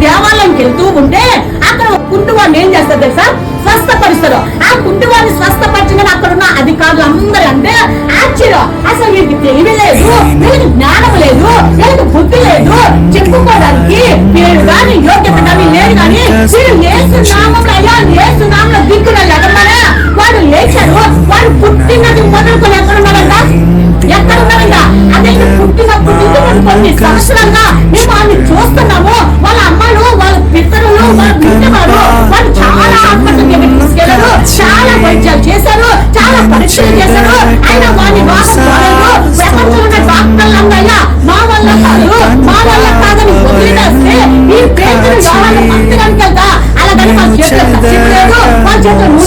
దేవాలయంకి వెళ్తూ ఉంటే అక్కడ కుంటువాడిని ఏం చేస్తారు తెలుసా? స్వస్థపరుస్తారు. ఆ కుంటువాడిని స్వస్థపరిచిన అక్కడ ఉన్న అధికారులు అందరూ అంటే ఆశ్చర్యం. అసలు వీరికి తెలివి లేదు, వీరికి జ్ఞానం లేదు, వీరికి బుద్ధి లేదు, చెప్పుకోవడానికి పేరు కానీ యోగ్యత కానీ లేదు. కానీ వీరు యేసు నామంలో, అయ్యా యేసు నామంలో దిక్కున ఎగరమనే వాడు లేచారు. వాడు పుట్టినది మొదలుకొని ఎక్కడున్నారంట? ఎక్కడున్నారంట? అదే పుట్టినప్పుడు నుంచి కొన్ని సంవత్సరాలుగా మేము వాళ్ళని చూస్తున్నాము. వాళ్ళ అమ్మలు, వాళ్ళ పితరులు, వాళ్ళ బిడ్డవారు వాళ్ళు చాలా హాస్పిటల్ తీసుకెళ్లారు, చాలా వైద్యాలు చేశారు, చాలా పరీక్షలు చేశారు. ఆయన వాడిని ప్రపంచంలో ఉన్న డాక్టర్లు అన్నయ్యా మా వల్ల కాదు, మా వల్ల కాదని వదిలేస్తే ఈ పేదలు ఎవరైనా మందిరానికి వెళ్తా అలాగని వాళ్ళ చేతులు లేదు, వాళ్ళ చేతులు